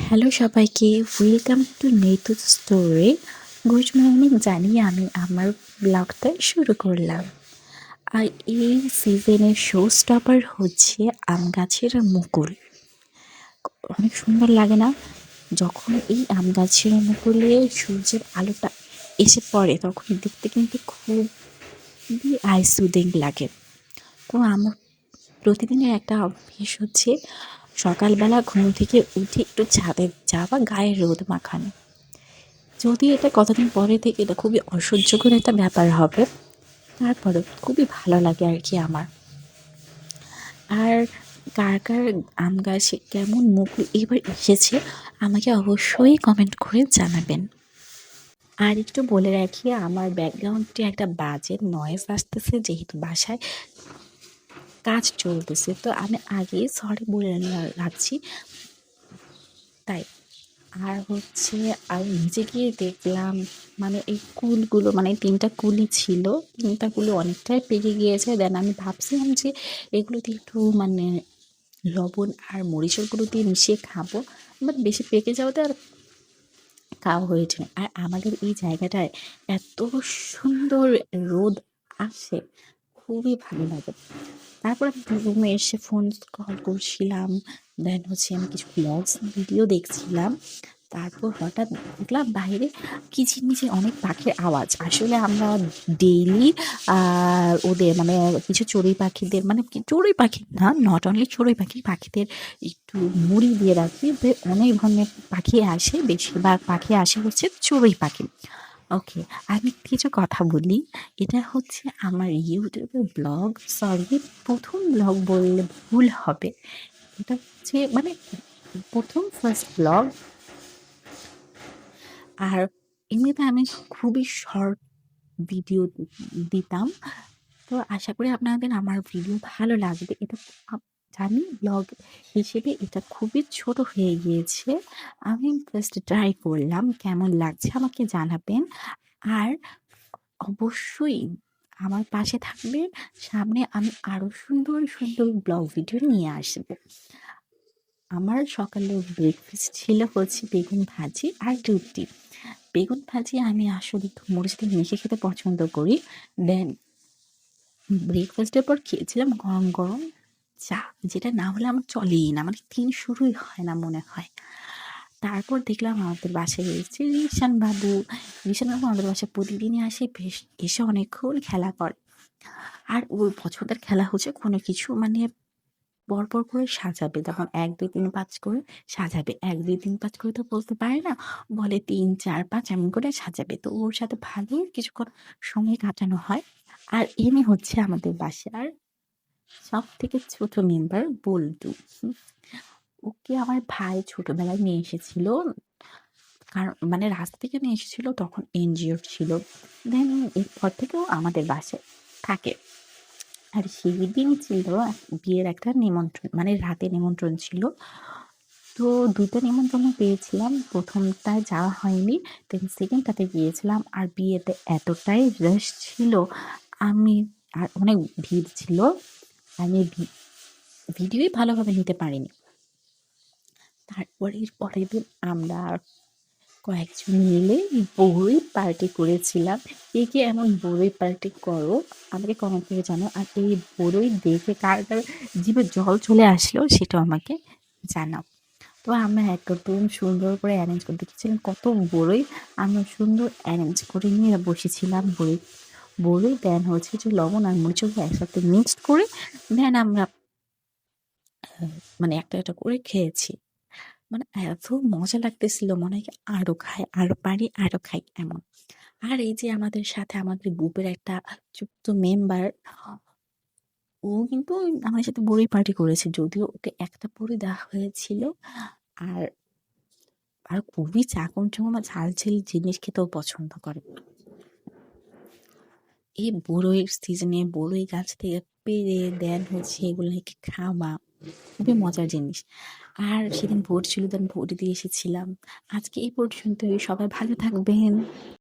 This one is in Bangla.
হ্যালো সবাইকে, ওয়েলকাম টু নেতুস স্টোরি। গুড মর্নিং জানিয়ে আমি আমার ব্লগটা শুরু করলাম। আর এই সিজনের শো স্টপার হচ্ছে আম গাছের মুকুল। অনেক সুন্দর লাগে না? যখন এই আম গাছের মুকুলে সূর্যের আলোটা এসে পড়ে তখন দেখতে কিন্তু খুবই আই সুদিং লাগে। তো আমার প্রতিদিনের একটা অভ্যেস হচ্ছে সকালবেলা ঘুম থেকে উঠে একটু ছাদে যাওয়া, গায়ে রোদ মাখানো। যদিও এটা কতদিন পরে থেকে এটা খুবই অসহ্যকর একটা ব্যাপার হবে, তারপরেও খুবই ভালো লাগে আর কি আমার। আর কার কার আম গাছে কেমন মুকুল এবার এসেছে আমাকে অবশ্যই কমেন্ট করে জানাবেন। আর একটু বলে রাখি, আমার ব্যাকগ্রাউন্ডে একটা বাজে নয়েজ আসতেছে যেহেতু বাসায় কাজ চলতেছে, তো আমি আগেই সরি বলে রাখছি তাই। আর হচ্ছে আর নিচে গিয়ে দেখলাম মানে এই কুলগুলো, মানে ৩টা কুলই ছিল, ৩টা কুলি অনেকটাই পেকে গিয়েছে। দেন আমি ভাবছিলাম যে এগুলোতে একটু মানে লবণ আর মরিচের গুঁড়ো দিয়ে মিশিয়ে খাবো, বাট বেশি পেকে যাওয়াতে আর খাওয়া হয়েছে না। আর আমাদের এই জায়গাটায় এত সুন্দর রোদ আসে, খুবই ভালো লাগে। তারপর আমি রুমে এসে ফোন স্ক্রল করছিলাম, দেন হচ্ছে আমি কিছু ব্লগস ভিডিও দেখছিলাম। তারপর হঠাৎ দেখলাম বাইরে কিচিরমিচির অনেক পাখির আওয়াজ। আসলে আমরা ডেইলি ওদের মানে কিছু চড়ুই পাখিদের, মানে চড়ুই পাখি না, নট অনলি চড়ুই পাখি, পাখিদের একটু মুড়ি দিয়ে রাখি। অনেক ধরনের পাখি আসে, বেশিরভাগ পাখি আসে হচ্ছে চড়ুই পাখি। ওকে, আমি কিছু কথা বলি। এটা হচ্ছে আমার ইউটিউবের ব্লগ, সরি, প্রথম ব্লগ বললে ভুল হবে। এটা হচ্ছে মানে প্রথম ফার্স্ট ব্লগ। আর এমনিতে আমি খুবই শর্ট ভিডিও দিতাম। তো আশা করি আপনাদের আমার ভিডিও ভালো লাগবে। এটা জানি ব্লগ হিসেবে এটা খুবই ছোট হয়ে গিয়েছে। আমি জাস্ট ট্রাই করলাম, কেমন লাগছে আমাকে জানাবেন। আর অবশ্যই আমার পাশে থাকবেন, সামনে আমি আরো সুন্দর সুন্দর ব্লগ ভিডিও নিয়ে আসবো। আমার সকালের ব্রেকফাস্ট ছিল হচ্ছে বেগুন ভাজি আর রুটি। বেগুন ভাজি আমি আসলে একটু মরিচ দিয়ে মেখে খেতে পছন্দ করি। দেন ব্রেকফাস্টের পর খেয়েছিলাম গরম গরম চা, যেটা না হলে আমার চলেই না, মানে দিন শুরুই হয় না মনে হয়। তারপর দেখলাম আমাদের বাসায় এসেছে রিশান বাবু আমাদের বাসায় প্রতিদিনই আসে, বেশ এসে অনেকক্ষণ খেলা করে। আর ওর পছন্দের খেলা হচ্ছে কোনো কিছু মানে পরপর করে সাজাবে, তখন ১ ২ ৩ ৫ করে সাজাবে। ১ ২ ৩ ৫ করে তো বলতে পারে না, বলে ৩ ৪ ৫ এমন করে সাজাবে। তো ওর সাথে ভালো কিছুক্ষণ সময় কাটানো হয়। আর ইনি হচ্ছে আমাদের বাসার সব থেকে ছোট মেম্বার, বল্টু। ওকে আমার ভাই ছোটবেলায় নিয়ে এসেছিল, কারণ মানে রাস্তা থেকে নিয়ে এসেছিল, তখন এনজিওর ছিল। দেন এরপর থেকেও আমাদের বাসায় থাকে। আর সেই দিন ছিল বিয়ের একটা নিমন্ত্রণ, মানে রাতে নিমন্ত্রণ ছিল। তো ২টা নিমন্ত্রণ পেয়েছিলাম, প্রথমটায় যাওয়া হয়নি, দেন সেকেন্ডটাতে গিয়েছিলাম। আর বিয়েতে এতটাই রাশ ছিল, আমি আর অনেক ভিড় ছিল, আমি ভিডিওই ভালোভাবে নিতে পারিনি। তারপরের পরের দিন আমরা কয়েকজন মিলে বড়ই পার্টি করেছিলাম। কে কে এমন বড়ই পার্টি করো আমাকে কমেন্ট করে জানাও। আর এই বড়ই দেখে কার কার জিভে জল চলে আসলো সেটাও আমাকে জানাও। তো আমরা একদম সুন্দর করে অ্যারেঞ্জ করে দেখেছিলাম কত বড়ই, আমরা সুন্দর অ্যারেঞ্জ করে নিয়ে বসেছিলাম। বড়ই দেন হচ্ছে যে লবণ আর মরিচগুলো একসাথে মিক্সড করে দেন আমরা মানে একটা একটা করে খেয়েছি। মানে এত মজা লাগতেছিল, মনে হয় কি আরো খাই, আরো পারি, আরো খাই এমন। আর এই যে আমাদের সাথে আমাদের গ্রুপের একটা ছোট্ট মেম্বার, ও কিন্তু আমাদের সাথে বড়ি পার্টি করেছে, যদিও ওকে একটা বড়ি দেওয়া হয়েছিল। আর আর খুবই চাকম ঝাল ঝাল জিনিস খেতেও পছন্দ করে। এই বড়ইয়ের সিজনে বড়ই গাছ থেকে পেড়ে দেন হচ্ছে এগুলোকে খাওয়া খুবই মজার জিনিস। আর সেদিন ভোট ছিল, দেন ভোট দিয়ে এসেছিলাম। আজকে এই পর্যন্তই, সবাই ভালো থাকবেন।